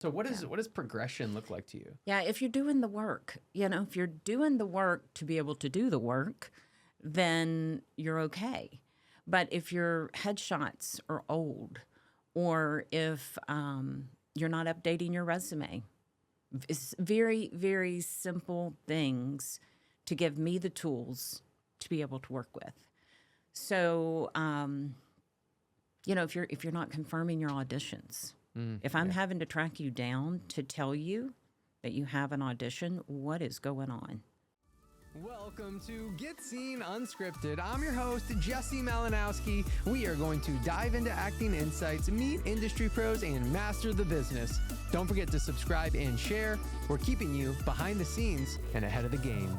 So what does progression look like to you? Yeah, if you're doing the work, if you're doing the work to be able to do the work, then you're okay. But if your headshots are old, or if you're not updating your resume, it's very, very simple things to give me the tools to be able to work with. So, if you're not confirming your auditions, if I'm having to track you down to tell you that you have an audition, what is going on? Welcome to Get Scene Unscripted. I'm your host, Jesse Malinowski. We are going to dive into acting insights, meet industry pros, and master the business. Don't forget to subscribe and share. We're keeping you behind the scenes and ahead of the game.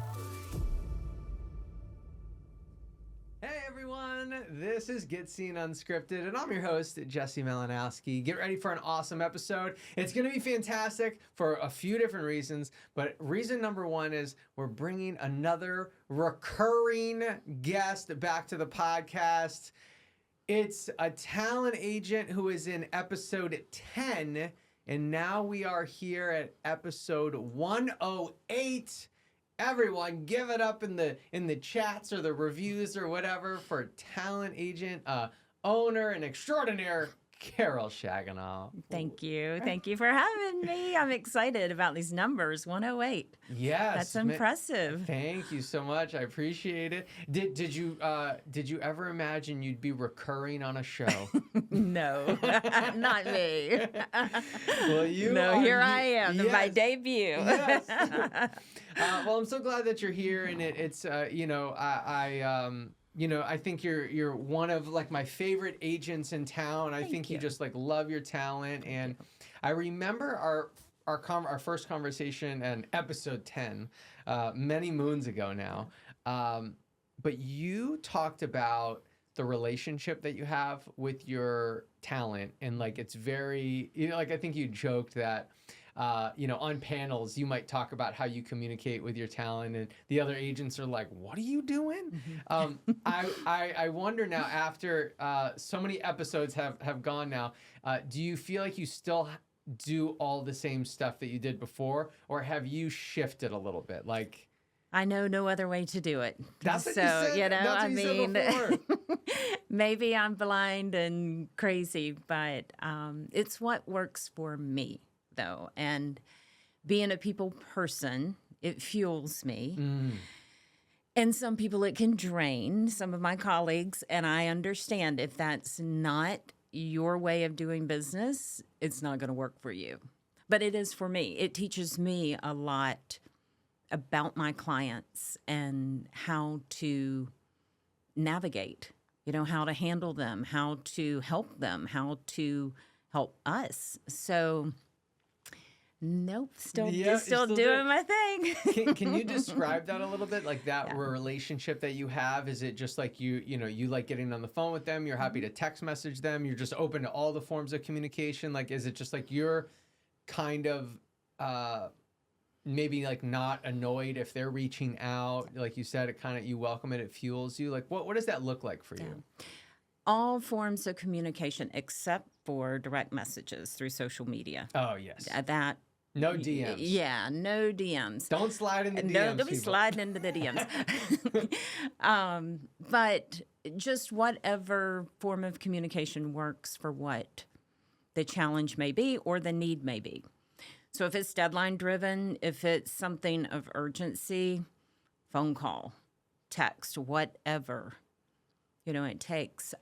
Hey everyone, this is Get Scene Unscripted, and I'm your host, Jesse Malinowski. Get ready for an awesome episode. It's going to be fantastic for a few different reasons, but reason number one is we're bringing another recurring guest back to the podcast. It's a talent agent who is in episode 10, and now we are here at episode 108. Everyone, give it up in the chats or the reviews or whatever for talent agent, owner, and extraordinaire Carol Saginaw. Thank you. Thank you for having me. I'm excited about these numbers. 108. Yes, that's impressive. Thank you so much. I appreciate it. Did you ever imagine you'd be recurring on a show? No, not me. Well, I am. Yes. My debut. Yes. Well, I'm so glad that you're here, and it's I think you're one of like my favorite agents in town. I think you just like love your talent, and I remember our first conversation in episode 10, many moons ago now. But you talked about the relationship that you have with your talent, and like it's very, I think you joked that. On panels, you might talk about how you communicate with your talent, and the other agents are like, "What are you doing?" Mm-hmm. I wonder now, after so many episodes have gone now, do you feel like you still do all the same stuff that you did before, or have you shifted a little bit? Like, I know no other way to do it. That's what you said. That's what you said before. Maybe I'm blind and crazy, but it's what works for me. Though, and being a people person, it fuels me. And some people it can drain, some of my colleagues, and I understand if that's not your way of doing business, it's not going to work for you. But it is for me. It teaches me a lot about my clients and how to navigate, how to handle them, how to help them, how to help us. So nope, still doing my thing. Can you describe that a little bit? Like that relationship that you have? Is it just like you like getting on the phone with them? You're happy to text message them? You're just open to all the forms of communication? Like, is it just like you're kind of maybe like not annoyed if they're reaching out? Like you said, you welcome it, it fuels you. Like what does that look like for you? All forms of communication except for direct messages through social media. Oh, yes. That. No DMs. Yeah, no DMs. Don't slide in the DMs. No, don't be sliding into the DMs. But just whatever form of communication works for what the challenge may be or the need may be. So if it's deadline driven, if it's something of urgency, phone call, text, whatever, it takes.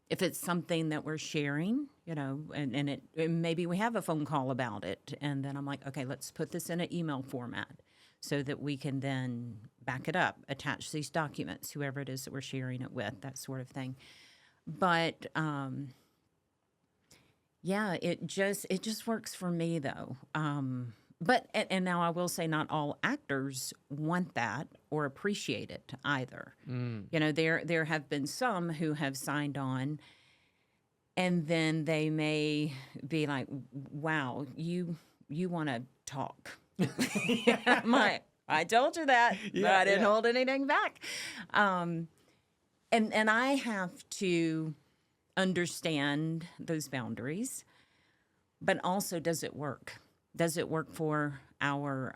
If it's something that we're sharing, and maybe we have a phone call about it, and then I'm like, okay, let's put this in an email format so that we can then back it up, attach these documents, whoever it is that we're sharing it with, that sort of thing. But it just works for me though. But now I will say not all actors want that or appreciate it either. There have been some who have signed on, and then they may be like, "Wow, you want to talk?" I'm like, "I told you that, but I didn't hold anything back." And I have to understand those boundaries. But also, does it work? Does it work for our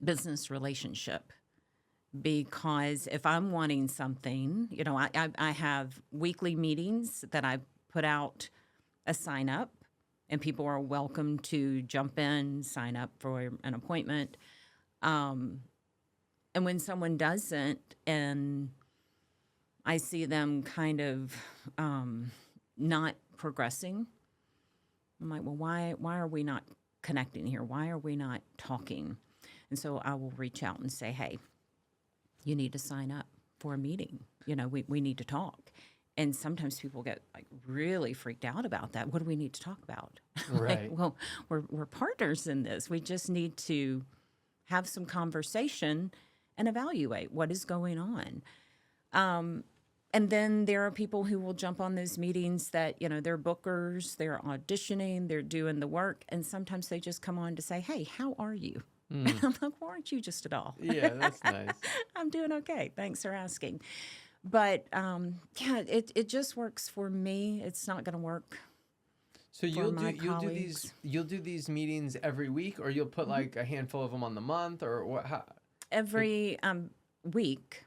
business relationship? Because if I'm wanting something, I have weekly meetings that I put out a sign up, and people are welcome to jump in, sign up for an appointment. And when someone doesn't, and I see them kind of not progressing, I'm like, well, why are we not connecting here? Why are we not talking? And so I will reach out and say, hey, you need to sign up for a meeting. We need to talk. And sometimes people get like really freaked out about that. What do we need to talk about? Right. Well, we're partners in this. We just need to have some conversation and evaluate what is going on. And then there are people who will jump on those meetings that, they're bookers, they're auditioning, they're doing the work. And sometimes they just come on to say, hey, how are you? And I'm like, well, aren't you just at all? Yeah, that's nice. I'm doing okay. Thanks for asking. But it just works for me. It's not going to work. So you'll do these meetings every week, or you'll put like a handful of them on the month, or what? How? Every week,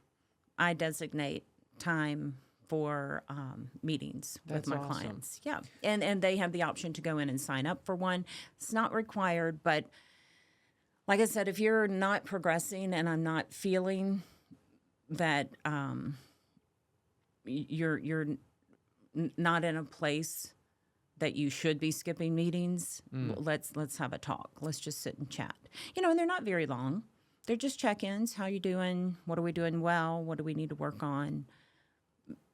I designate time for meetings with my clients. Yeah, and they have the option to go in and sign up for one. It's not required, but like I said, if you're not progressing and I'm not feeling that you're not in a place that you should be skipping meetings, let's have a talk. Let's just sit and chat. And they're not very long. They're just check-ins. How you doing? What are we doing well? What do we need to work on?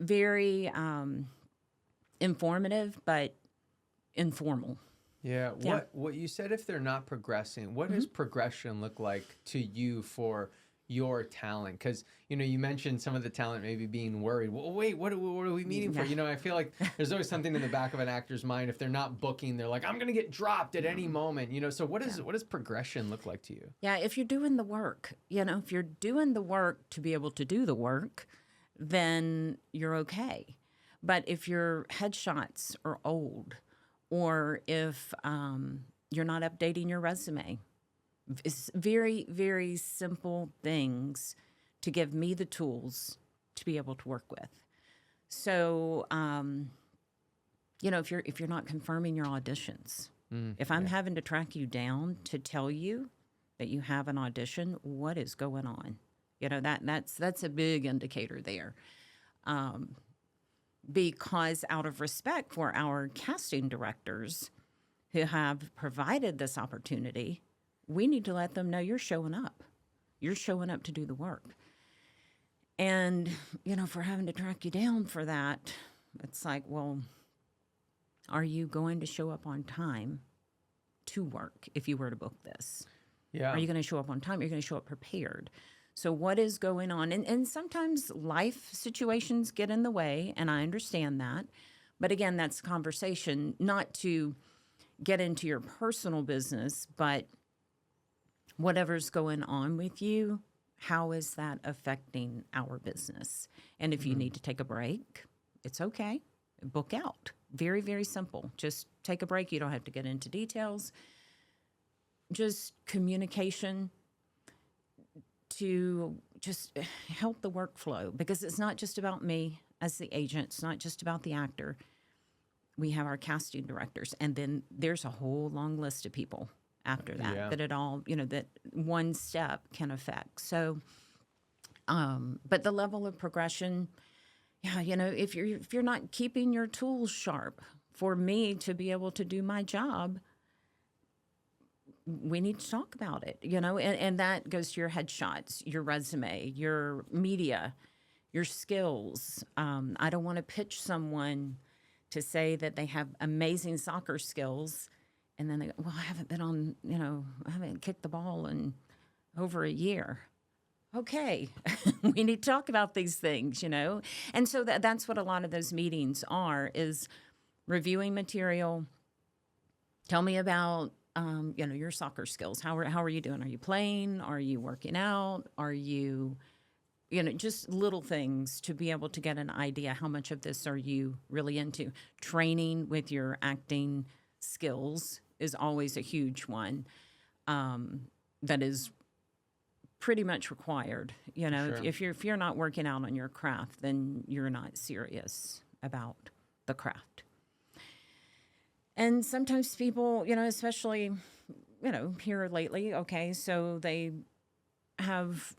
Very informative, but informal. Yeah. What you said, if they're not progressing, what does progression look like to you for your talent? Because, you mentioned some of the talent maybe being worried. Well, wait, what are we meeting for? I feel like there's always something in the back of an actor's mind. If they're not booking, they're like, I'm going to get dropped at any moment. So what does progression look like to you? Yeah, if you're doing the work, if you're doing the work to be able to do the work, then you're okay. But if your headshots are old, or if you're not updating your resume, it's very, very simple things to give me the tools to be able to work with. So, if you're not confirming your auditions, if I'm having to track you down to tell you that you have an audition, what is going on? That's a big indicator there. Because out of respect for our casting directors who have provided this opportunity, we need to let them know you're showing up. You're showing up to do the work. And, if we're having to track you down for that, it's like, well, are you going to show up on time to work if you were to book this? Yeah. Are you going to show up on time? You're going to show up prepared. So what is going on? And sometimes life situations get in the way, and I understand that. But again, that's conversation, not to get into your personal business, but whatever's going on with you, how is that affecting our business? And if you need to take a break, it's okay. Book out. Very, very simple. Just take a break. You don't have to get into details. Just communication to just help the workflow, because it's not just about me as the agent. It's not just about the actor. We have our casting directors, and then there's a whole long list of people after that, that it all, that one step can affect. So, but the level of progression, if you're not keeping your tools sharp for me to be able to do my job, we need to talk about it, and that goes to your headshots, your resume, your media, your skills. I don't want to pitch someone to say that they have amazing soccer skills, and then they go, well, I haven't been on, I haven't kicked the ball in over a year. Okay, we need to talk about these things, And so that's what a lot of those meetings are, is reviewing material. Tell me about your soccer skills. How are you doing? Are you playing? Are you working out? Are you, just little things to be able to get an idea how much of this are you really into. Training with your acting skills is always a huge one that is pretty much required. You know, Sure. if you're not working out on your craft, then you're not serious about the craft. And sometimes people, you know, especially, you know, here lately, okay, so they have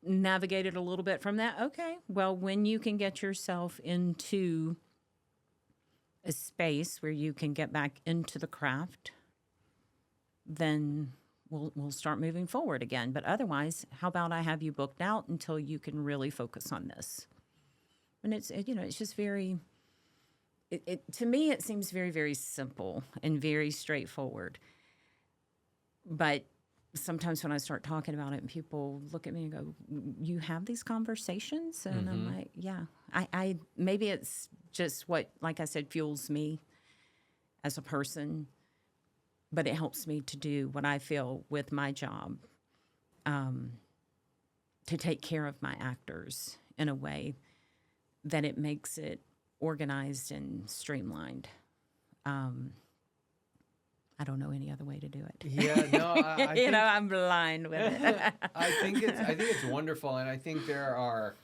navigated a little bit from that. Okay, well, when you can get yourself into a space where you can get back into the craft, then we'll start moving forward again. But otherwise, how about I have you booked out until you can really focus on this? And you know, it's just very, to me, it seems very, very simple and very straightforward. But sometimes when I start talking about it and people look at me and go, you have these conversations? And I'm like, yeah, I maybe it's just what, like I said, fuels me as a person, but it helps me to do what I feel with my job, to take care of my actors in a way that it makes it organized and streamlined. I don't know any other way to do it. Yeah, no, I think, know, I'm blind with it. I think it's wonderful, and I think there are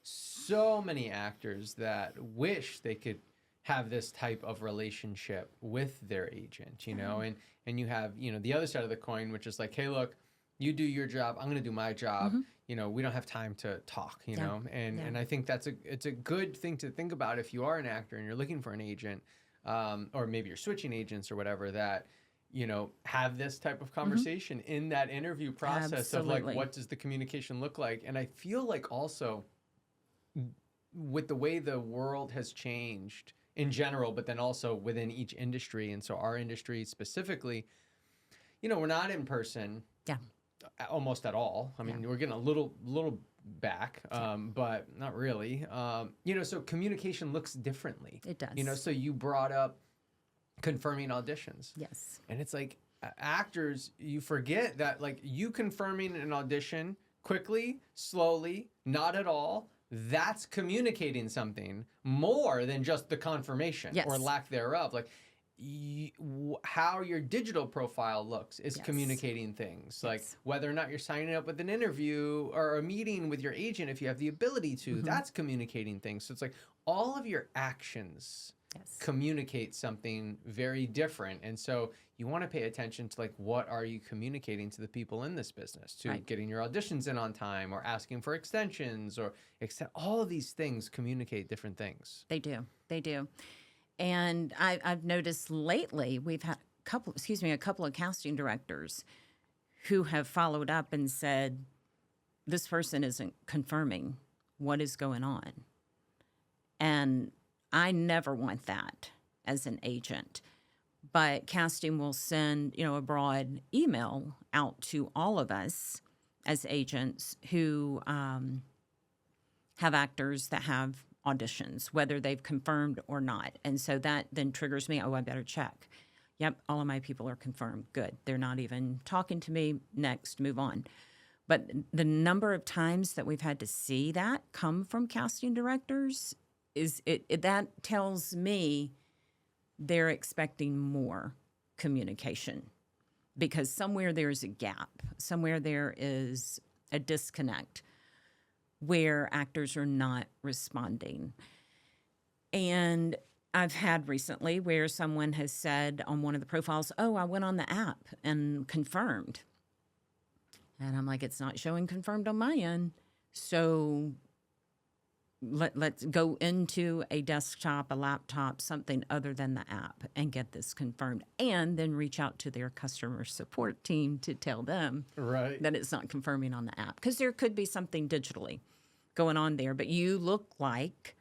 so many actors that wish they could have this type of relationship with their agent, you know, and you have, you know, the other side of the coin, which is like, hey, look, you do your job, I'm going to do my job. You know, we don't have time to talk, you know, and I think it's a good thing to think about if you are an actor and you're looking for an agent, or maybe you're switching agents or whatever, that, you know, have this type of conversation in that interview process of like, what does the communication look like? And I feel like also with the way the world has changed in general, but then also within each industry, and so our industry specifically, you know, we're not in person almost at all. I mean, we're getting a little back, but not really. You know, so communication looks differently. It does. You know, so you brought up confirming auditions. Yes. And it's like actors, you forget that like you confirming an audition quickly, slowly, not at all, that's communicating something more than just the confirmation or lack thereof. Like how your digital profile looks is communicating things. Like whether or not you're signing up with an interview or a meeting with your agent, if you have the ability to, that's communicating things. So it's like all of your actions communicate something very different. And so you want to pay attention to like, what are you communicating to the people in this business, to getting your auditions in on time or asking for extensions or all of these things communicate different things. They do. They do. And I've noticed lately we've had a couple of casting directors who have followed up and said, this person isn't confirming what is going on. And I never want that as an agent. But casting will send, you know, a broad email out to all of us as agents who have actors that have auditions, whether they've confirmed or not. And so that then triggers me, I better check. Yep, all of my people are confirmed. Good. They're not even talking to me. Next, move on. But the number of times that we've had to see that come from casting directors that tells me they're expecting more communication, because somewhere there's a gap, somewhere there is a disconnect where actors are not responding. And I've had recently where someone has said on one of the profiles, oh, I went on the app and confirmed. And I'm like, it's not showing confirmed on my end. So let's go into a desktop, a laptop, something other than the app and get this confirmed, and then reach out to their customer support team to tell them that it's not confirming on the app. Because there could be something digitally going on there, but you look like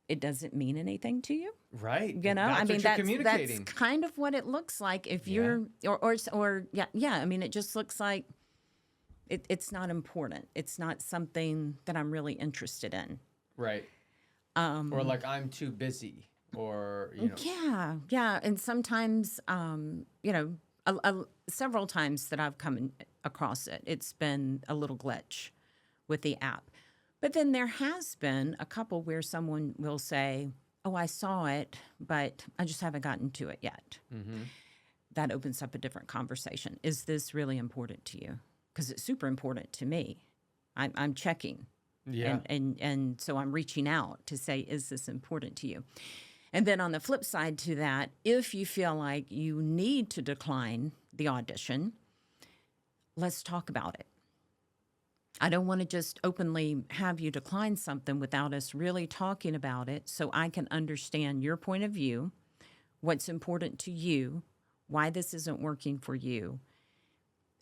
it doesn't mean anything to you. Right. You know, that's that's kind of what it looks like if you're, I mean, it just looks like it's not important. It's not something that I'm really interested in. Right. Or like, I'm too busy, or, you know. Yeah. And sometimes, you know, several times that I've come across it, it's been a little glitch with the app. But then there has been a couple where someone will say, oh, I saw it, but I just haven't gotten to it yet. Mm-hmm. That opens up a different conversation. Is this really important to you? Because it's super important to me. I'm checking. Yeah. And so I'm reaching out to say, is this important to you? And then on the flip side to that, if you feel like you need to decline the audition, let's talk about it. I don't want to just openly have you decline something without us really talking about it so I can understand your point of view, what's important to you, why this isn't working for you.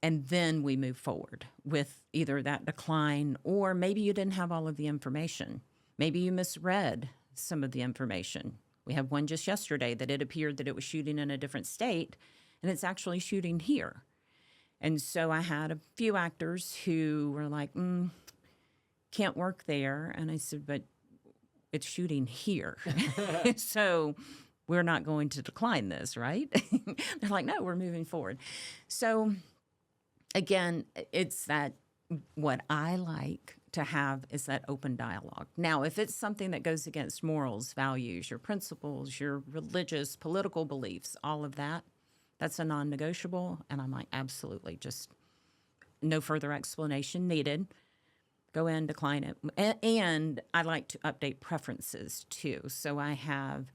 And then we move forward with either that decline or maybe you didn't have all of the information. Maybe you misread some of the information. We had one just yesterday that it appeared that it was shooting in a different state and it's actually shooting here. And so I had a few actors who were like, can't work there. And I said, but it's shooting here. So we're not going to decline this, right? They're like, no, we're moving forward. So again, it's that what I like to have is that open dialogue. Now, if it's something that goes against morals, values, your principles, your religious, political beliefs, all of that, that's a non-negotiable. And I'm like, absolutely, just no further explanation needed. Go in, decline it. And I like to update preferences too. So I have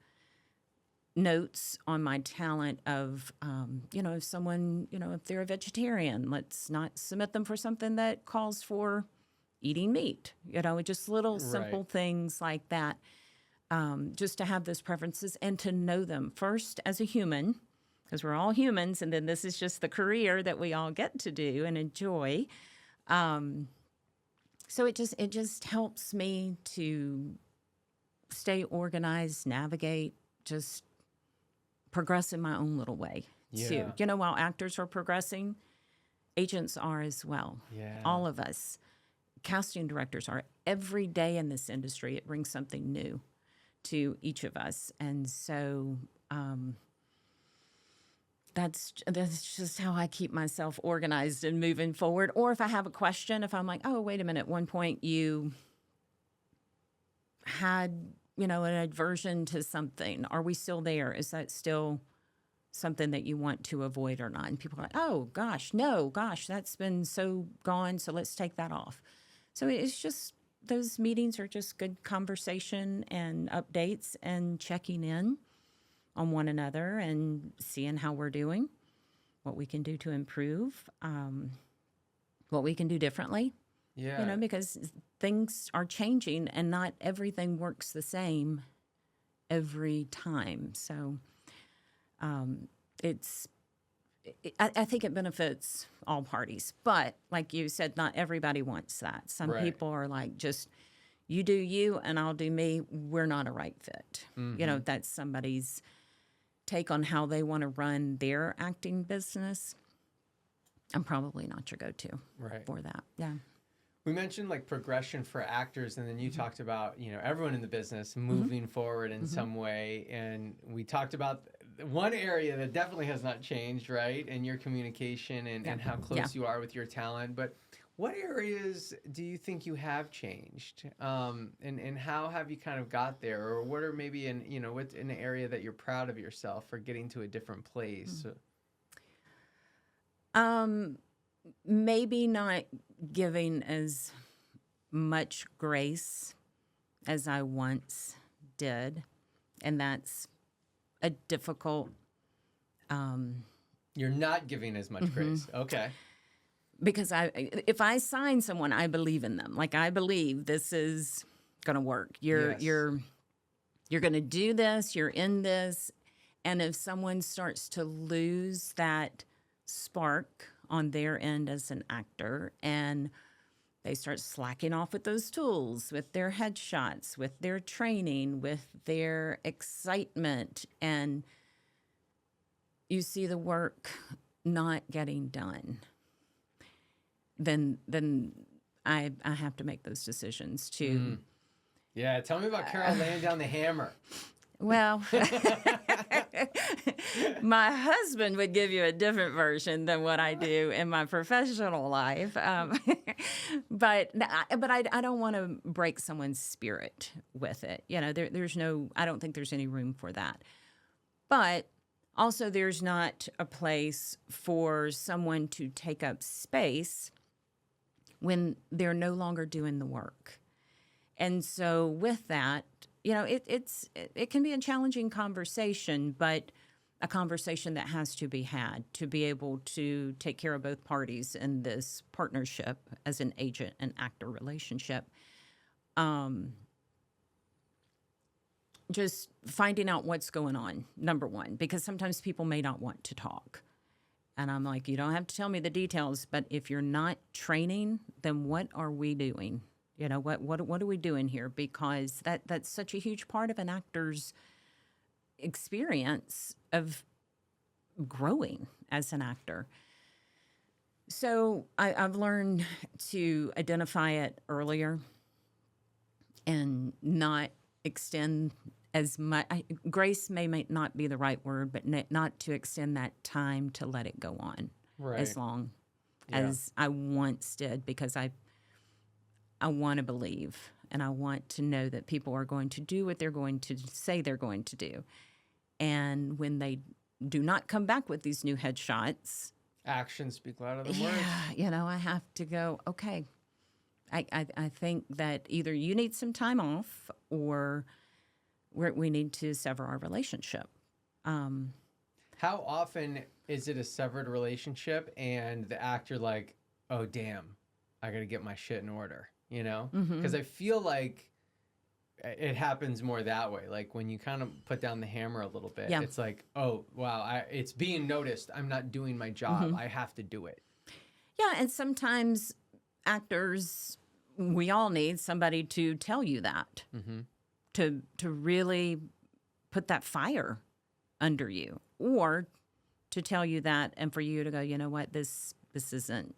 notes on my talent of, if someone, if they're a vegetarian, let's not submit them for something that calls for eating meat, just little simple things like that. Just to have those preferences and to know them first as a human, because we're all humans, and then this is just the career that we all get to do and enjoy. So it just helps me to stay organized, navigate, just progress in my own little way too. While actors are progressing, agents are as well. Yeah. All of us. Casting directors are. Every day in this industry, it brings something new to each of us. And so that's just how I keep myself organized and moving forward. Or if I have a question, if I'm like, oh, wait a minute, at one point you had, an aversion to something. Are we still there? Is that still something that you want to avoid or not? And people are like, oh, gosh, no, that's been so gone, so let's take that off. So it's just, those meetings are just good conversation and updates and checking in on one another and seeing how we're doing, what we can do to improve, what we can do differently. Yeah. Because things are changing and not everything works the same every time. So I think it benefits all parties. But like you said, not everybody wants that. Some people are like, just you do you and I'll do me. We're not a right fit. Mm-hmm. That's somebody's take on how they want to run their acting business. I'm probably not your go-to for that. Yeah. We mentioned like progression for actors, and then you talked about, everyone in the business moving forward in some way. And we talked about one area that definitely has not changed, right? And your communication and how close you are with your talent. But what areas do you think you have changed? And how have you kind of got there? Or what are maybe what's an area that you're proud of yourself for getting to a different place? Maybe not giving as much grace as I once did. And that's a difficult... You're not giving as much grace. Okay. Because if I sign someone, I believe in them. Like, I believe this is going to work. You're going to do this. You're in this. And if someone starts to lose that spark on their end as an actor and they start slacking off with those tools, with their headshots, with their training, with their excitement, and you see the work not getting done, then I have to make those decisions too. Yeah, tell me about Carol laying down the hammer. Well, my husband would give you a different version than what I do in my professional life. but I don't want to break someone's spirit with it. You know, there's no, I don't think there's any room for that. But also, there's not a place for someone to take up space when they're no longer doing the work. And so with that, you know, it can be a challenging conversation, but a conversation that has to be had to be able to take care of both parties in this partnership as an agent and actor relationship. Just finding out what's going on, number one, because sometimes people may not want to talk. And I'm like, you don't have to tell me the details, but if you're not training, then what are we doing? You know, what are we doing here? Because that's such a huge part of an actor's experience of growing as an actor. So I've learned to identify it earlier and not extend as much. Grace may not be the right word, but not to extend that time to let it go on as long as I once did, because I want to believe and I want to know that people are going to do what they're going to say they're going to do. And when they do not come back with these new headshots, actions speak louder than words. You know, I have to go, okay, I think that either you need some time off or we need to sever our relationship. How often is it a severed relationship and the actor like, oh, damn, I got to get my shit in order, you know? Because I feel like it happens more that way. Like when you kind of put down the hammer a little bit, it's like, oh, wow, it's being noticed. I'm not doing my job. I have to do it. Yeah, and sometimes actors, we all need somebody to tell you that, to really put that fire under you, or to tell you that and for you to go, you know what, this isn't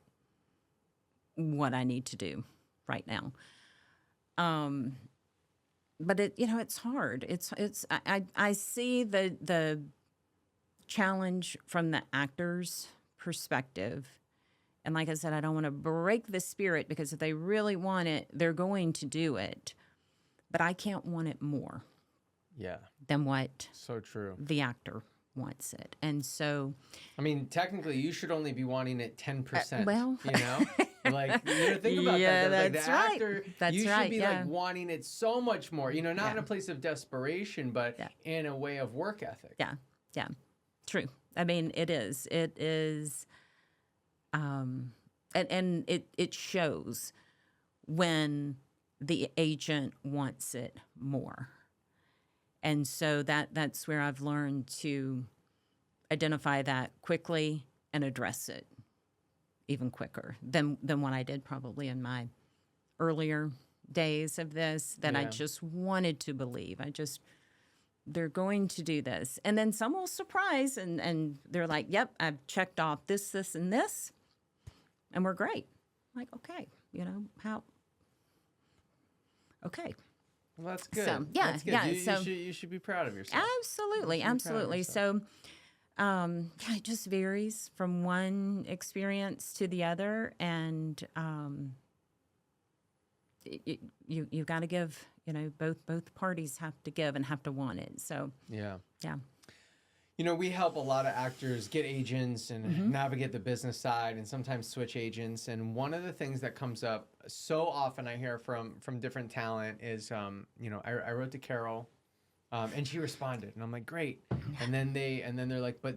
what I need to do right now. But it's hard. I see the challenge from the actor's perspective. And like I said, I don't want to break the spirit, because if they really want it, they're going to do it. But I can't want it more than what the actor wants it. And so, I mean, technically, you should only be wanting it 10%. Well, you know, like you think about that. Yeah, Like, that's the right. actor, That's you right, should be like wanting it so much more. You know, not in a place of desperation, but in a way of work ethic. Yeah, true. I mean, it is. It is. And it shows when the agent wants it more. And so that's where I've learned to identify that quickly and address it even quicker than what I did probably in my earlier days of this, that I just wanted to believe. They're going to do this. And then some will surprise and they're like, yep, I've checked off this, and this, and we're great. I'm like, okay, okay. Well, that's good. So, that's good. So you should be proud of yourself. Absolutely. So, it just varies from one experience to the other, and you've got to give. Both parties have to give and have to want it. So yeah. We help a lot of actors get agents and navigate the business side, and sometimes switch agents. And one of the things that comes up so often, I hear from different talent is, I wrote to Carol, and she responded, and I'm like, great. And then they're like, but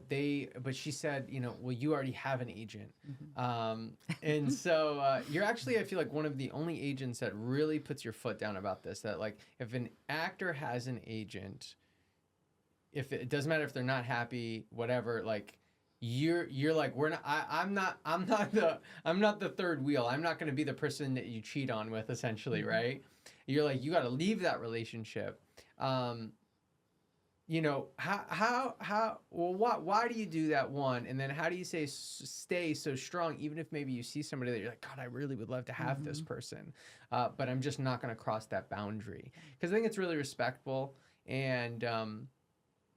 she said, well, you already have an agent. And so you're actually, I feel like, one of the only agents that really puts your foot down about this. That like, if an actor has an agent, if it doesn't matter if they're not happy, whatever, like you're like, we're not, I'm not the third wheel. I'm not going to be the person that you cheat on with, essentially. Right. You're like, you got to leave that relationship. Why do you do that, one? And then how do you stay so strong, even if maybe you see somebody that you're like, God, I really would love to have this person, but I'm just not going to cross that boundary. Because I think it's really respectful. And,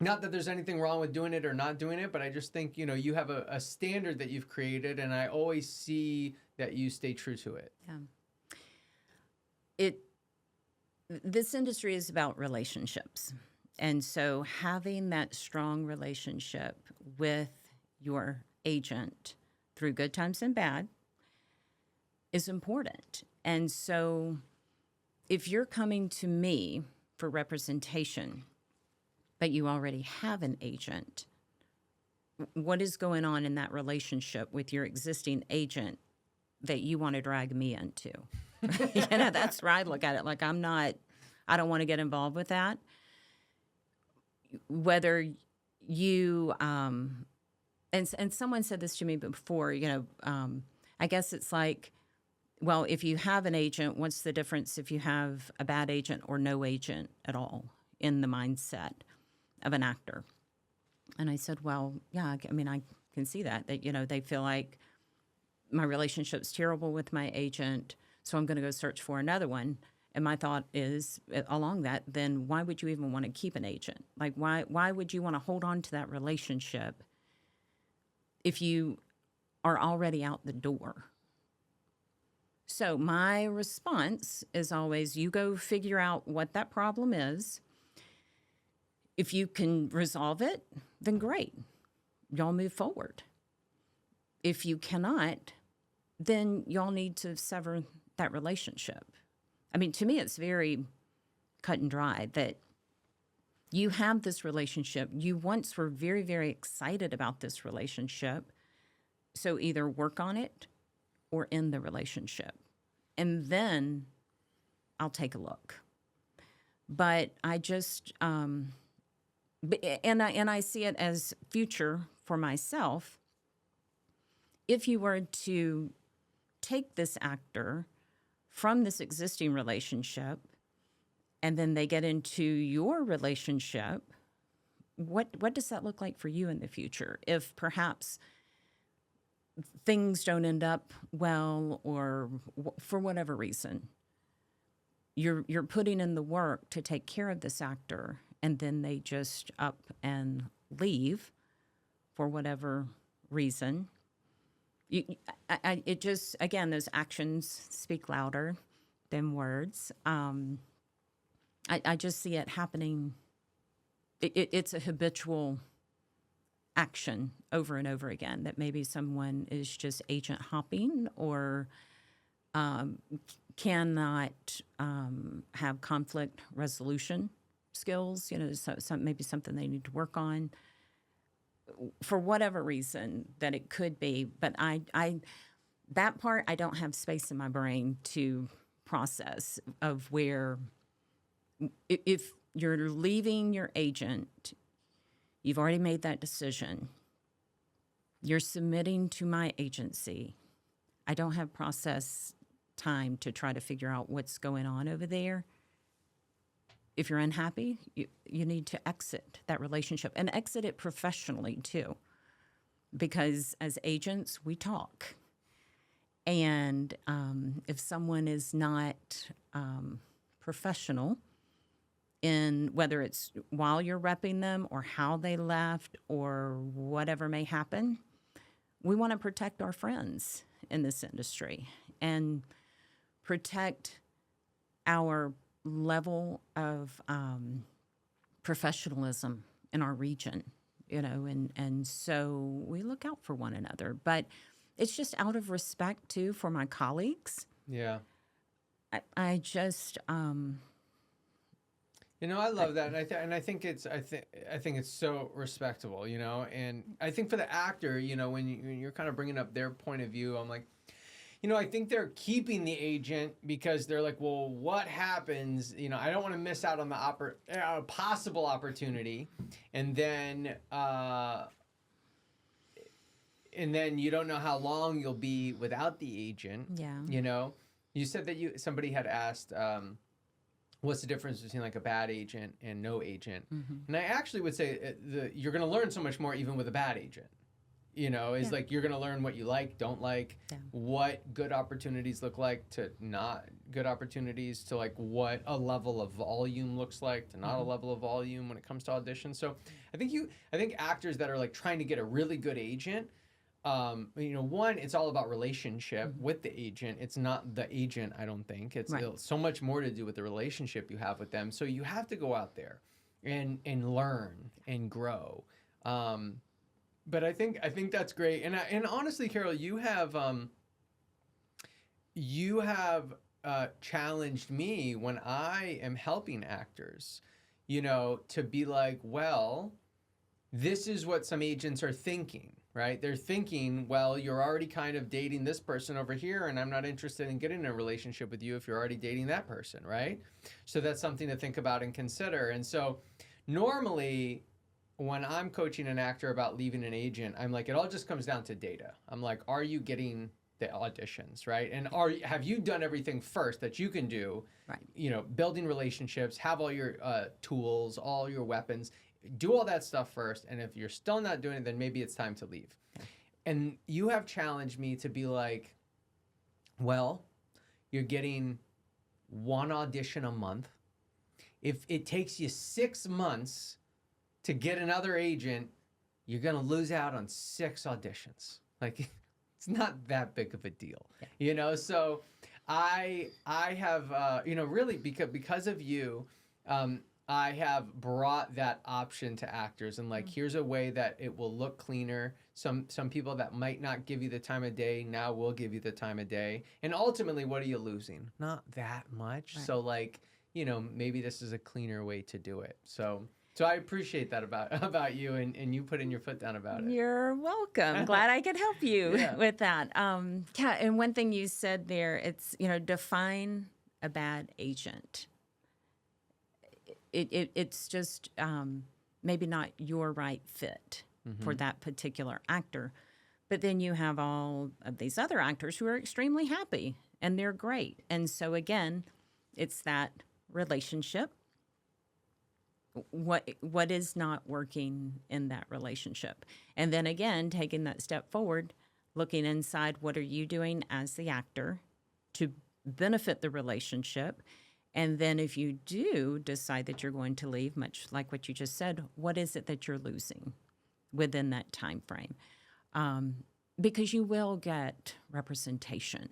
not that there's anything wrong with doing it or not doing it, but I just think, you have a standard that you've created, and I always see that you stay true to it. Yeah. This industry is about relationships. And so having that strong relationship with your agent through good times and bad is important. And so if you're coming to me for representation, but you already have an agent, what is going on in that relationship with your existing agent that you want to drag me into? That's where I look at it. Like, I don't want to get involved with that. Whether you, and someone said this to me before, I guess it's like, well, if you have an agent, what's the difference if you have a bad agent or no agent at all in the mindset of an actor? And I said, well, yeah, I mean, I can see that they feel like my relationship's terrible with my agent, so I'm going to go search for another one. And my thought is, along that, then why would you even want to keep an agent? Like, why would you want to hold on to that relationship if you are already out the door? So my response is always, you go figure out what that problem is. If you can resolve it, then great. Y'all move forward. If you cannot, then y'all need to sever that relationship. I mean, to me, it's very cut and dry that you have this relationship. You once were very, very excited about this relationship. So either work on it or end the relationship. And then I'll take a look. But I just, and I see it as future for myself. If you were to take this actor from this existing relationship, and then they get into your relationship, what does that look like for you in the future? If perhaps things don't end up well, or for whatever reason, you're putting in the work to take care of this actor, and then they just up and leave for whatever reason. It just, again, those actions speak louder than words. I just see it happening. It's a habitual action over and over again, that maybe someone is just agent hopping, or cannot have conflict resolution skills. Maybe something they need to work on, for whatever reason that it could be. But that part, I don't have space in my brain to process, of where, if you're leaving your agent, you've already made that decision, you're submitting to my agency. I don't have process time to try to figure out what's going on over there. If you're unhappy, you need to exit that relationship, and exit it professionally too. Because as agents, we talk. And if someone is not professional in whether it's while you're repping them, or how they left, or whatever may happen, we want to protect our friends in this industry and protect our level of professionalism in our region, and so we look out for one another. But it's just out of respect too for my colleagues. Yeah. I just I love that, and I think it's so respectable, and I think for the actor, when you're kind of bringing up their point of view, I'm like, I think they're keeping the agent because they're like, well, what happens? I don't want to miss out on the possible opportunity, and then you don't know how long you'll be without the agent. Yeah. You said that somebody had asked, what's the difference between like a bad agent and no agent? Mm-hmm. And I actually would say you're going to learn so much more even with a bad agent. you know, is like you're going to learn what you like, don't like, what good opportunities look like to not good opportunities, to like what a level of volume looks like to not a level of volume when it comes to auditions. So I think actors that are like trying to get a really good agent, you know, one, it's all about relationship with the agent. It's not the agent, I don't think. It's so much more to do with the relationship you have with them. So you have to go out there and learn and grow. But I think that's great. And honestly, Carol, you have challenged me when I am helping actors, you know, to be like, well, this is what some agents are thinking, right? They're thinking, well, you're already kind of dating this person over here, and I'm not interested in getting in a relationship with you if you're already dating that person, right? So that's something to think about and consider. And so normally, when I'm coaching an actor about leaving an agent, I'm like, it all just comes down to data. I'm like, are you getting the auditions, right? And have you done everything first that you can do, you know, building relationships, have all your tools, all your weapons, do all that stuff first. And if you're still not doing it, then maybe it's time to leave. And you have challenged me to be like, well, you're getting one audition a month. If it takes you 6 months to get another agent, you're going to lose out on 6 auditions. Like, it's not that big of a deal, you know? So I have, you know, really because of you, I have brought that option to actors and like, here's a way that it will look cleaner. Some people that might not give you the time of day now will give you the time of day. And ultimately, what are you losing? Not that much. So like, you know, maybe this is a cleaner way to do it. So I appreciate that about you and you putting your foot down about it. You're welcome. Glad I could help you with that. And one thing you said there, it's, you know, define a bad agent. It's just maybe not your right fit for that particular actor. But then you have all of these other actors who are extremely happy and they're great. And so again, it's that relationship. What is not working in that relationship? And then again, taking that step forward, looking inside, what are you doing as the actor to benefit the relationship? And then if you do decide that you're going to leave, much like what you just said, what is it that you're losing within that time frame? Because you will get representation.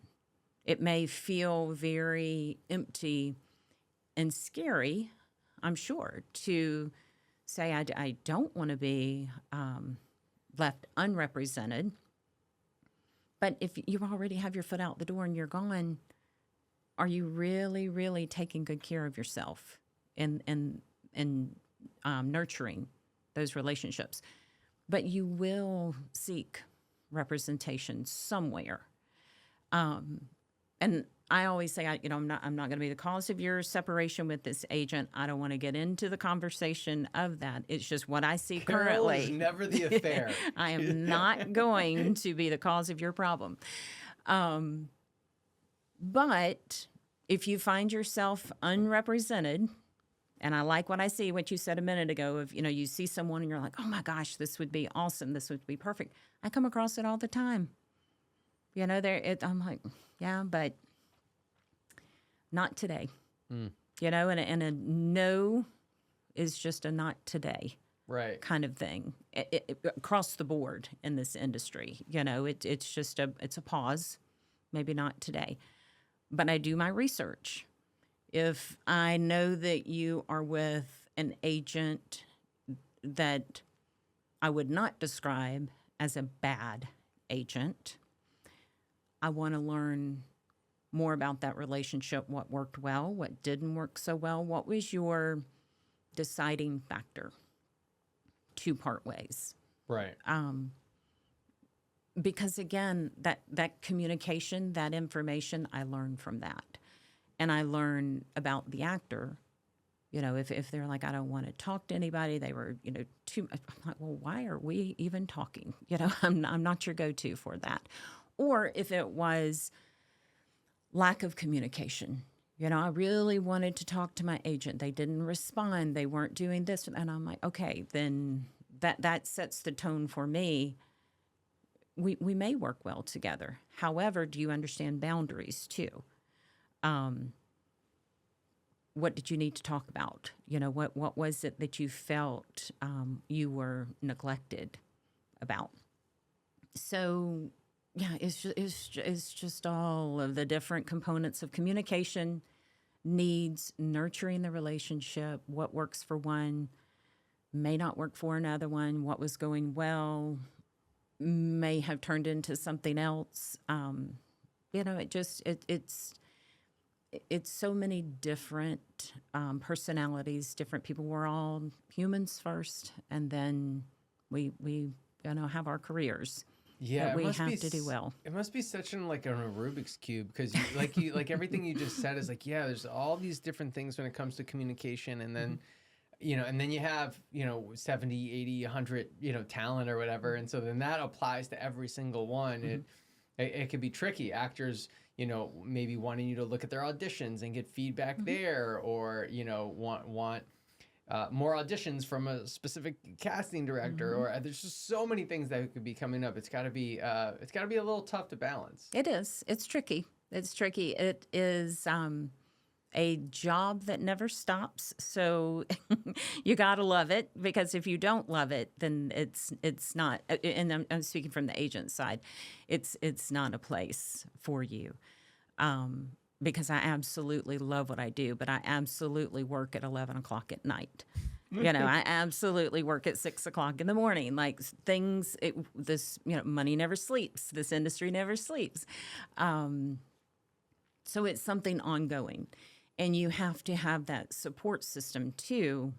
It may feel very empty and scary, I'm sure, to say, I don't want to be left unrepresented. But if you already have your foot out the door and you're gone, are you really, really taking good care of yourself and nurturing those relationships? But you will seek representation somewhere. And I always say, I'm not going to be the cause of your separation with this agent. I don't want to get into the conversation of that. It's just what I see Carol currently. is never the affair. I am not going to be the cause of your problem. But if you find yourself unrepresented, and I like what I see, what you said a minute ago, of, you see someone and you're like, oh my gosh, this would be awesome. This would be perfect. I come across it all the time. I'm like, yeah, but not today. And a no is just a not today. Right. Kind of thing. Across the board in this industry. It's just it's a pause. Maybe not today. But I do my research. If I know that you are with an agent that I would not describe as a bad agent, I want to learn more about that relationship, what worked well, what didn't work so well. What was your deciding factor to part ways? Right. Because again, that communication, that information, I learned from that. And I learned about the actor. If they're like, I don't want to talk to anybody, they were, too. I'm like, well, why are we even talking? I'm not your go-to for that. Or if it was lack of communication. I really wanted to talk to my agent. They didn't respond. They weren't doing this. And I'm like, okay, then that sets the tone for me. we may work well together. However, do you understand boundaries too? What did you need to talk about? What was it that you felt you were neglected about? So, yeah, it's just all of the different components of communication, needs, nurturing the relationship, what works for one may not work for another one, what was going well may have turned into something else. It's so many different personalities, different people. We're all humans first, and then we have our careers. Yeah, that we have to do well. It must be such an Rubik's cube, because like everything you just said is like, yeah, there's all these different things when it comes to communication, and then and then you have 70, 80, 100 talent or whatever, and so then that applies to every single one. It can be tricky. Actors maybe wanting you to look at their auditions and get feedback there, or want more auditions from a specific casting director, or there's just so many things that could be coming up. It's got to be a little tough to balance. It is. It's tricky. It is a job that never stops. So you got to love it, because if you don't love it, then it's not. And I'm speaking from the agent side. It's not a place for you. Because I absolutely love what I do, but I absolutely work at 11 o'clock at night. I absolutely work at 6 o'clock in the morning. Like things, money never sleeps. This industry never sleeps. So it's something ongoing. And you have to have that support system too,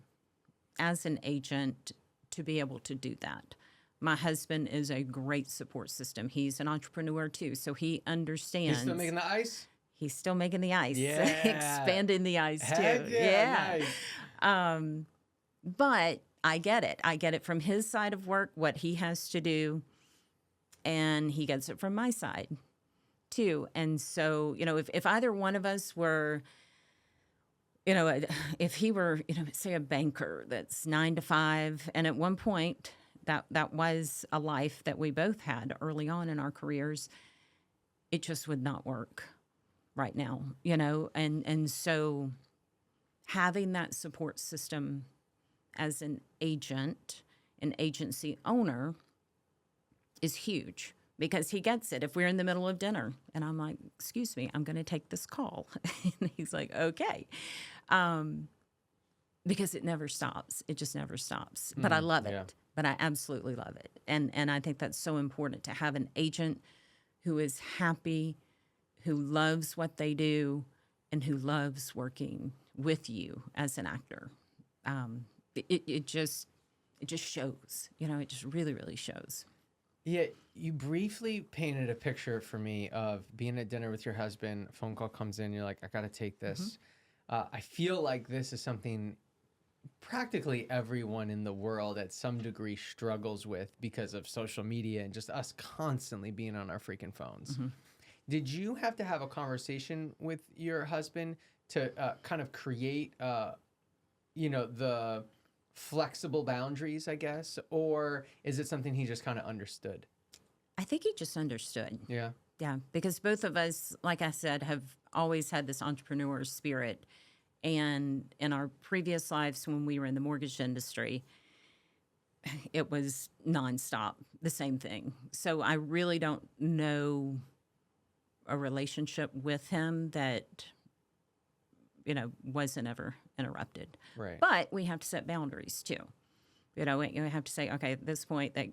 as an agent, to be able to do that. My husband is a great support system. He's an entrepreneur too, so he understands. He's still making the ice? He's still making the ice. Yeah. Expanding the ice too. Heck yeah. Nice. But I get it. I get it from his side of work, what he has to do, and he gets it from my side too. And so, if either one of us were, if he were, say a banker that's 9 to 5, and at one point that was a life that we both had early on in our careers, it just would not work right now, and so having that support system as an agent, an agency owner, is huge, because he gets it. If we're in the middle of dinner and I'm like, excuse me, I'm going to take this call. And he's like, okay. Because it never stops. It just never stops. But I love it. Yeah. But I absolutely love it. And I think that's so important, to have an agent who is happy, who loves what they do, and who loves working with you as an actor. It just shows, it just really, really shows. Yeah, you briefly painted a picture for me of being at dinner with your husband, a phone call comes in, you're like, I got to take this. I feel like this is something practically everyone in the world at some degree struggles with, because of social media and just us constantly being on our freaking phones. Did you have to have a conversation with your husband to kind of create, the flexible boundaries, I guess? Or is it something he just kind of understood? I think he just understood. Yeah. Yeah, because both of us, like I said, have always had this entrepreneur spirit. And in our previous lives, when we were in the mortgage industry, it was nonstop, the same thing. So I really don't know a relationship with him that, wasn't ever interrupted. Right. But we have to set boundaries too. We have to say, okay, at this point, that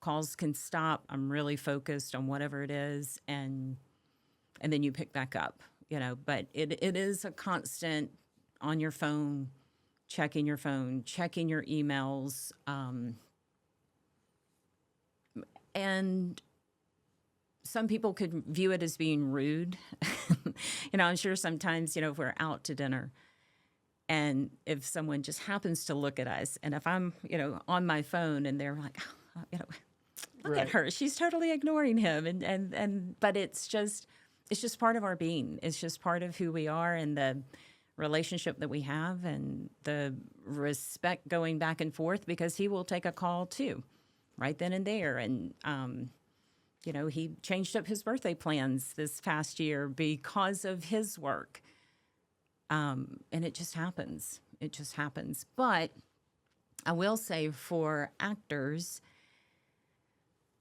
calls can stop. I'm really focused on whatever it is, and then you pick back up. But it is a constant on your phone, checking your emails, and some people could view it as being rude. I'm sure sometimes, if we're out to dinner and if someone just happens to look at us, and if I'm, on my phone and they're like, look at her, she's totally ignoring him. But it's just part of our being. It's just part of who we are, and the relationship that we have, and the respect going back and forth, because he will take a call too, right then and there. And He changed up his birthday plans this past year because of his work. And it just happens. It just happens. But I will say for actors,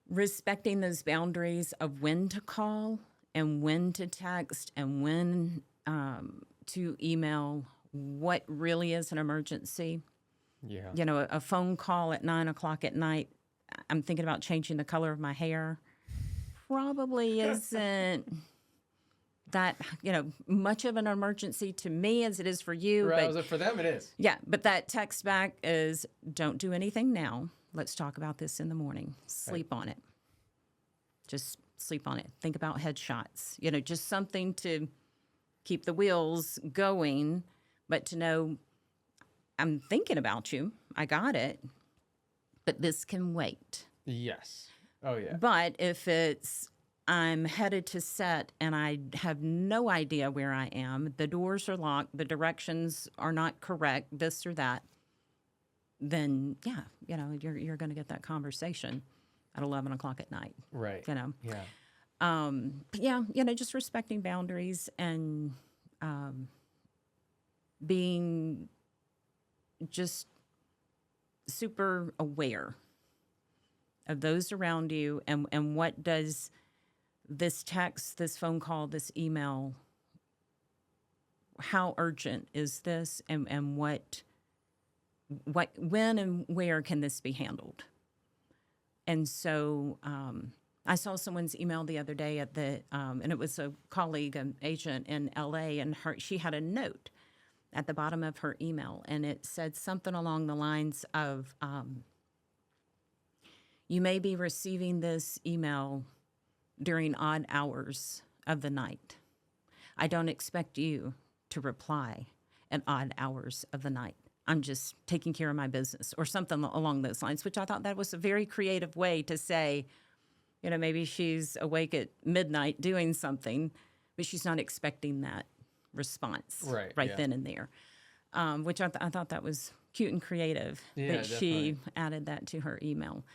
respecting those boundaries of when to call and when to text and when to email what really is an emergency. Yeah. A phone call at 9:00 at night, I'm thinking about changing the color of my hair, probably isn't that, much of an emergency to me as it is for you. Right, but for them it is. Yeah, but that text back is, don't do anything now. Let's talk about this in the morning. Sleep on it. Just sleep on it. Think about headshots. Just something to keep the wheels going, but to know I'm thinking about you. I got it. But this can wait. Yes. Oh, yeah. But if it's I'm headed to set and I have no idea where I am, the doors are locked, the directions are not correct, this or that, then, yeah, you're going to get that conversation at 11 o'clock at night. Right. Yeah. But yeah, just respecting boundaries and being just super aware of those around you and what does this text, this phone call, this email, how urgent is this and what when and where can this be handled? And so I saw someone's email the other day at the and it was a colleague, an agent in LA, and she had a note at the bottom of her email, and it said something along the lines of, you may be receiving this email during odd hours of the night. I don't expect you to reply at odd hours of the night. I'm just taking care of my business, or something along those lines, which I thought that was a very creative way to say, maybe she's awake at midnight doing something, but she's not expecting that response right then and there, which I thought that was cute and creative that she added that to her email.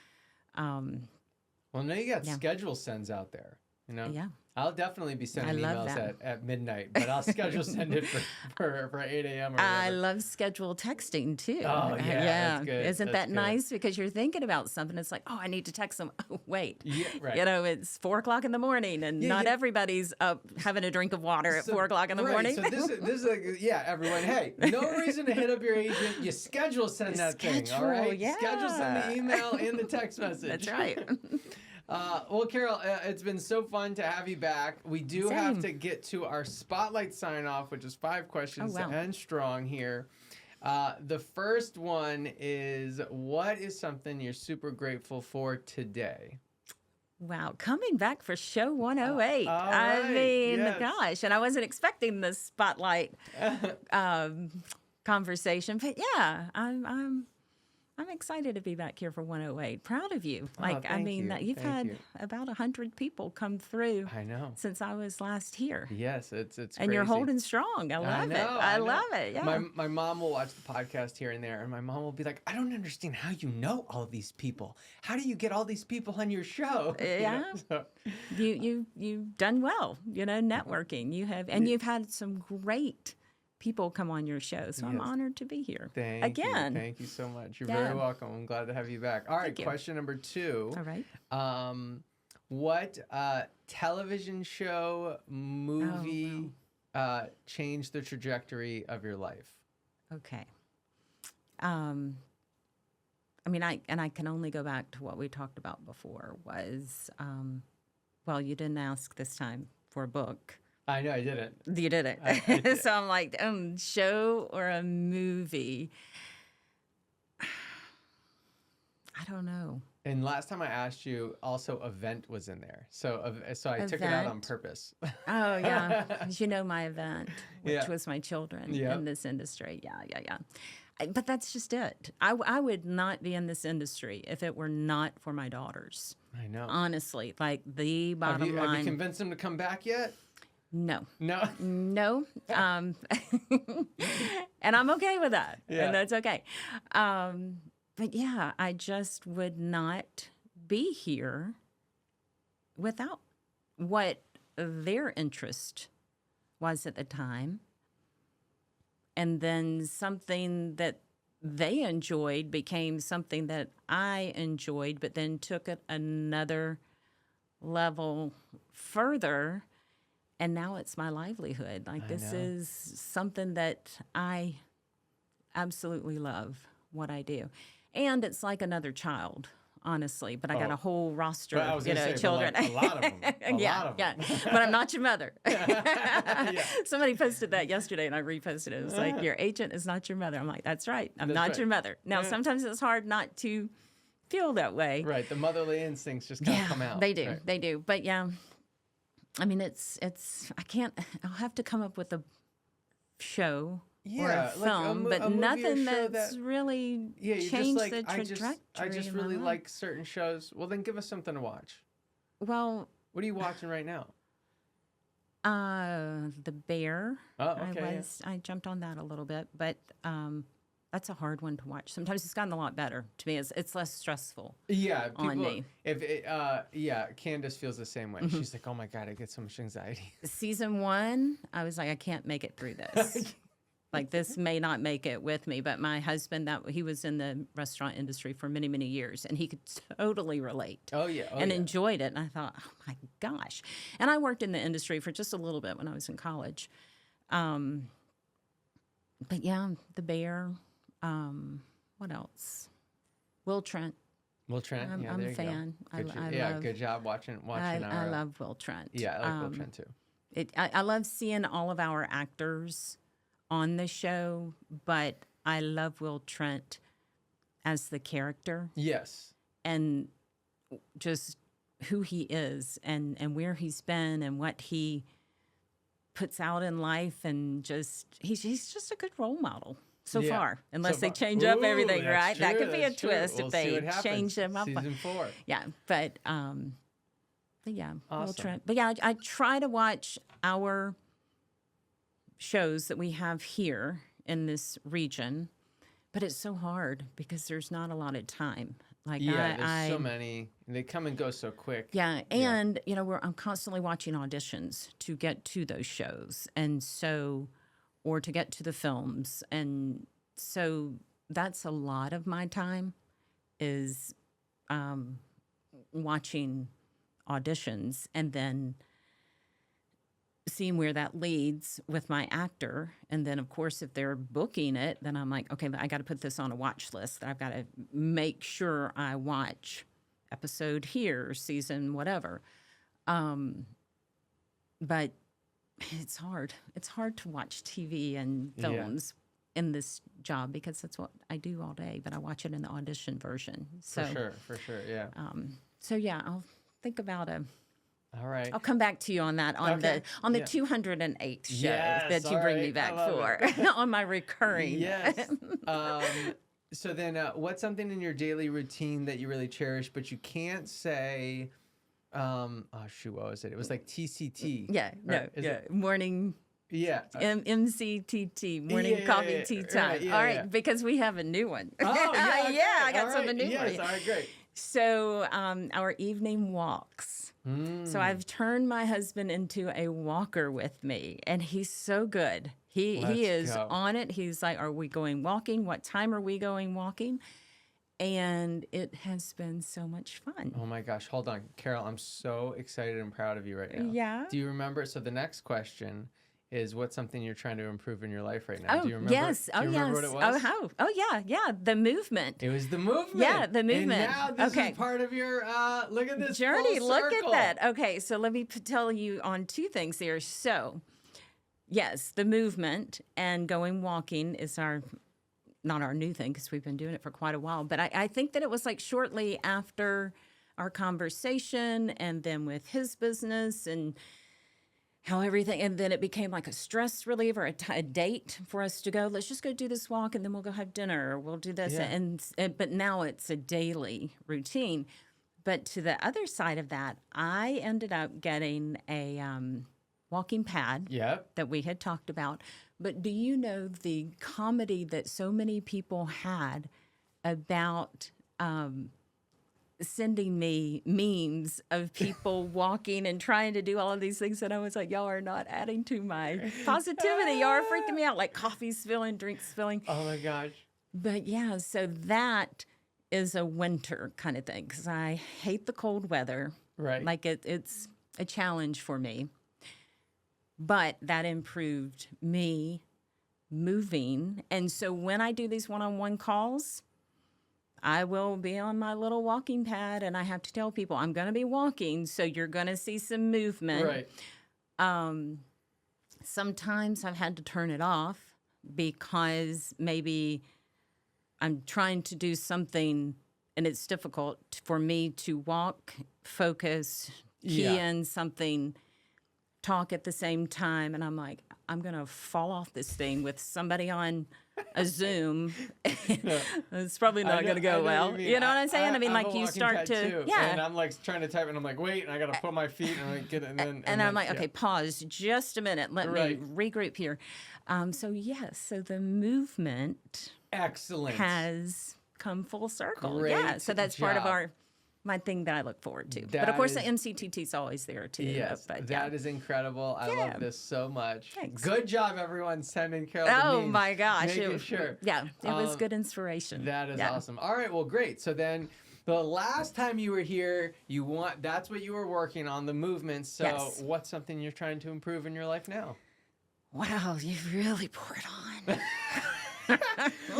Well, now you got schedule sends out there, Yeah. I'll definitely be sending emails at midnight, but I'll schedule send it for 8 a.m. or whatever. I love schedule texting too. Oh, yeah. That's good. Isn't that nice? Because you're thinking about something. It's like, oh, I need to text them. Oh, wait. Yeah, right. It's 4:00 in the morning, and not everybody's up having a drink of water at 4:00 in the morning. So this is like, everyone, hey, no reason to hit up your agent. You schedule send that thing, all right? Yeah. Schedule send the email and the text message. That's right. Well, Carol, it's been so fun to have you back. We do have to get to our spotlight sign off, which is 5 questions to end strong here. The first one is, what is something you're super grateful for today? Wow, coming back for show 108. I mean, gosh, and I wasn't expecting this spotlight conversation, but yeah, I'm excited to be back here for 108. Proud of you. You've had about 100 people come through. I know. Since I was last here. Yes, it's and crazy. You're holding strong. I love it. I love it. Yeah. My mom will watch the podcast here and there, and my mom will be like, "I don't understand how you know all these people. How do you get all these people on your show?" Yeah. You've done well. Networking. You have, and you've had some great people come on your show, so I'm honored to be here. Thank you so much. You're very welcome. I'm glad to have you back. All right, question number 2. All right. What television show, movie changed the trajectory of your life? Okay. I can only go back to what we talked about before was, you didn't ask this time for a book. I know, I didn't. You didn't. I did. So I'm like, show or a movie? I don't know. And last time I asked you, also event was in there. So I took it out on purpose. Oh, yeah. My event, which was my children in this industry. Yeah. But that's just it. I would not be in this industry if it were not for my daughters. I know. Honestly, like the bottom line. Have you convinced them to come back yet? No. No? And I'm okay with that. Yeah. And that's okay. But yeah, I just would not be here without what their interest was at the time. And then something that they enjoyed became something that I enjoyed, but then took it another level further. And now it's my livelihood. Like, this is something that I absolutely love what I do. And it's like another child, honestly. But I got a whole roster of children. Like a lot of them. A lot of them. But I'm not your mother. Somebody posted that yesterday, and I reposted it. It was like, your agent is not your mother. I'm like, that's right. I'm not your mother. Now, sometimes it's hard not to feel that way. Right. The motherly instincts just kind of come out. They do. Right? They do. But yeah, I mean, I'll have to come up with a show or a film, but nothing that's really changed the trajectory. I just really like certain shows. Well, then give us something to watch. Well, what are you watching right now? The Bear. Oh, okay. I jumped on that a little bit, but that's a hard one to watch. Sometimes it's gotten a lot better to me. It's less stressful. Yeah, on me. Candace feels the same way. She's like, oh my God, I get so much anxiety. Season 1, I was like, I can't make it through this. Like, this may not make it with me. But my husband, he was in the restaurant industry for many, many years, and he could totally relate. And enjoyed it. And I thought, oh my gosh. And I worked in the industry for just a little bit when I was in college. But yeah, The Bear. What else? Will Trent. Will Trent, I'm a fan. Good job watching. I love Will Trent. Yeah, I like Will Trent too. I love seeing all of our actors on the show, but I love Will Trent as the character. Yes. And just who he is and where he's been and what he puts out in life, and he's just a good role model. So far, unless they change up everything, right? That could be a twist if they change them up. Season 4. Yeah, but yeah, awesome. Will Trent. But yeah, I try to watch our shows that we have here in this region, but it's so hard because there's not a lot of time. Like, there's so many. They come and go so quick. Yeah, and I'm constantly watching auditions to get to those shows, and so. Or to get to the films. And so that's a lot of my time is watching auditions and then seeing where that leads with my actor. And then, of course, if they're booking it, then I'm like, okay, I got to put this on a watch list. I've got to make sure I watch episode here, season whatever. But it's hard. It's hard to watch TV and films in this job because that's what I do all day, but I watch it in the audition version. So, for sure, yeah. I'll think about all right. I'll come back to you on that on the 208th show that you bring me back for on my recurring. Yes. So then, what's something in your daily routine that you really cherish, but you can't say? What was it? It was like TCT. Yeah, right? Morning. Yeah. MCTT, morning coffee tea time. Right, all right, because we have a new one. Oh, yeah. Okay. I got some new ones. Yes, all right, great. So, our evening walks. So I've turned my husband into a walker with me, and he's so good. He is on it. He's like, "Are we going walking? What time are we going walking?" And it has been so much fun. Oh my gosh. Hold on. Carol, I'm so excited and proud of you right now. Yeah. Do you remember? So the next question is, what's something you're trying to improve in your life right now? Oh, Do you remember? Yes. Do you remember what it was? Yeah. The movement. It was the movement. Yeah, the movement. And now this is part of your, look at this journey. full Look circle. at that. Okay, so let me tell you on two things there. So, yes, the movement and going walking is not our new thing because we've been doing it for quite a while. But I think that it was like shortly after our conversation and then with his business and how everything, and then it became like a stress reliever, a date for us to go, let's just go do this walk and then we'll go have dinner or we'll do this. Yeah. But now it's a daily routine. But to the other side of that, I ended up getting a walking pad that we had talked about. But do you know the comedy that so many people had about sending me memes of people walking and trying to do all of these things. And I was like, y'all are not adding to my positivity. Y'all are freaking me out, like coffee spilling, drinks spilling. Oh my gosh. But yeah, so that is a winter kind of thing because I hate the cold weather. Right. Like it's a challenge for me. But that improved me moving. And so when I do these one-on-one calls, I will be on my little walking pad and I have to tell people I'm going to be walking, so you're going to see some movement. Right. Sometimes I've had to turn it off because maybe I'm trying to do something and it's difficult for me to walk, focus, key in something, talk at the same time. And I'm like, I'm going to fall off this thing with somebody on a Zoom. It's probably not going to go well. You know what I'm saying? I mean, like you start to, too, and I'm like trying to type and I'm like, wait, and I got to put my feet and like get it. And I'm like, okay, pause just a minute. Let me regroup here. So yes, so the movement excellent has come full circle. Great yeah. So that's job. part of my thing that I look forward to. That but of course, is, the MCTT is always there too. Yes, but, that is incredible. I love this so much. Thanks. Good job, everyone, sending Carol the Oh memes, my gosh. making sure. Yeah, it was good inspiration. That is awesome. All right, well, great. So then the last time you were here, that's what you were working on, the movements. So what's something you're trying to improve in your life now? Wow, you've really poured on.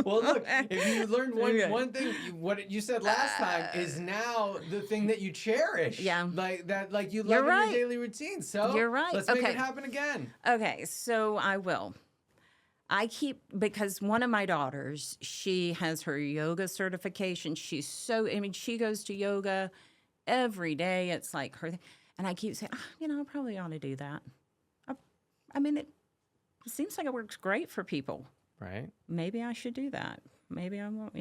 Well, look, if you learned one thing, what you said last time is now the thing that you cherish. Yeah. Like that, like you love in your daily routine. So you're right. Let's make it happen again. Okay, so I will. Because one of my daughters, she has her yoga certification. She goes to yoga every day. It's like her thing. And I keep saying, I probably ought to do that. I mean, it seems like it works great for people. Right. Maybe I should do that. Maybe I won't,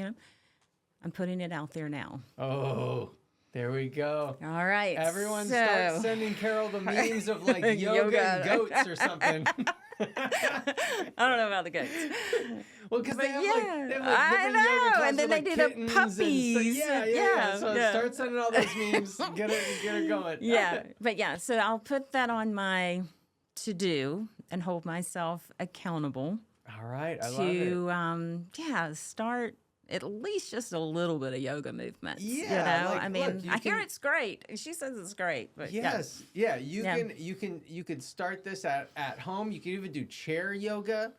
I'm putting it out there now. Oh, there we go. All right. Everyone start sending Carol the memes of like yoga and goats or something. I don't know about the goats. Well, because they have like I know, and then they do the puppies. So start sending all those memes, get it going. But so I'll put that on my to-do and hold myself accountable. All right, I love it. Start at least just a little bit of yoga movements. Yeah, I mean, I hear it's great. She says it's great. But you could start this at home. You could even do chair yoga.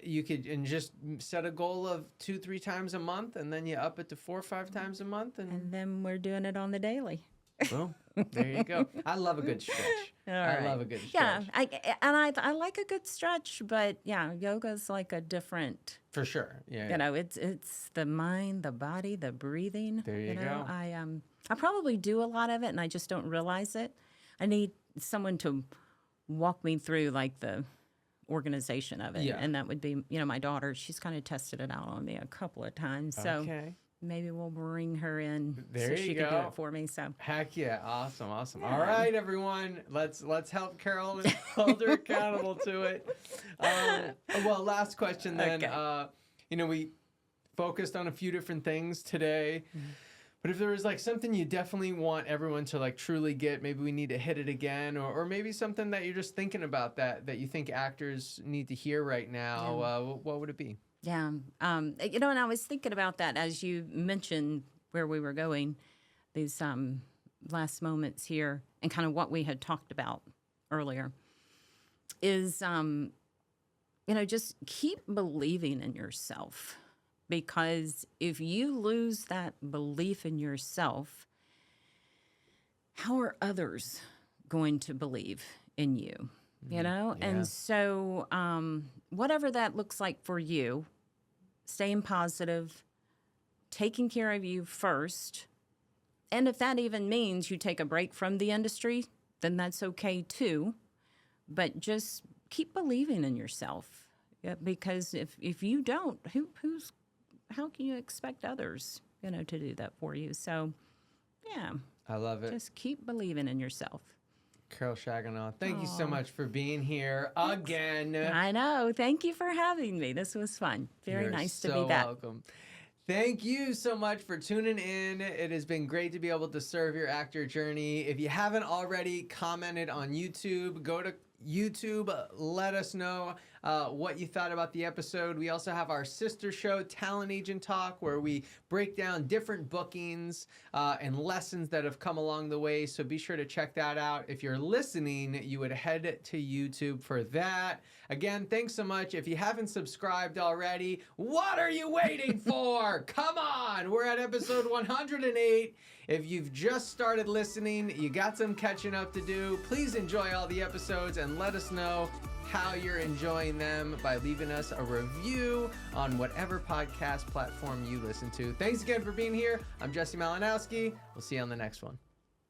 You could just set a goal of 2-3 times a month, and then you up it to 4 or 5 times a month, and then we're doing it on the daily. Boom. There you go. I love a good stretch. I love a good stretch. Yeah, I like a good stretch, but yoga's like a different. For sure. Yeah. It's the mind, the body, the breathing. There you go. I probably do a lot of it, and I just don't realize it. I need someone to walk me through like the organization of it, and that would be my daughter. She's kind of tested it out on me a couple of times, so. Maybe we'll bring her in so she can do it for me. So heck yeah, awesome. All right, everyone, let's help Carol and hold her accountable to it. Well, last question then. We focused on a few different things today, but if there was like something you definitely want everyone to like truly get, maybe we need to hit it again, or maybe something that you're just thinking about that you think actors need to hear right now. What would it be? Yeah. And I was thinking about that as you mentioned where we were going, these last moments here, and kind of what we had talked about earlier is, just keep believing in yourself. Because if you lose that belief in yourself, how are others going to believe in you? And so whatever that looks like for you, staying positive, taking care of you first. And if that even means you take a break from the industry, then that's okay too. But just keep believing in yourself. Because if you don't, how can you expect others, to do that for you? So, I love it. Just keep believing in yourself. Carol Saginaw, thank you so much for being here again. I know. Thank you for having me. This was fun. Very nice to be back. You're so welcome. Thank you so much for tuning in. It has been great to be able to serve your actor journey. If you haven't already commented on YouTube, go to YouTube, let us know what you thought about the episode. We also have our sister show, Talent Agent Talk, where we break down different bookings and lessons that have come along the way. So be sure to check that out. If you're listening, you would head to YouTube for that. Again, thanks so much. If you haven't subscribed already, what are you waiting for? Come on. We're at episode 108. If you've just started listening, you got some catching up to do. Please enjoy all the episodes and let us know how you're enjoying them by leaving us a review on whatever podcast platform you listen to. Thanks again for being here. I'm Jesse Malinowski. We'll see you on the next one.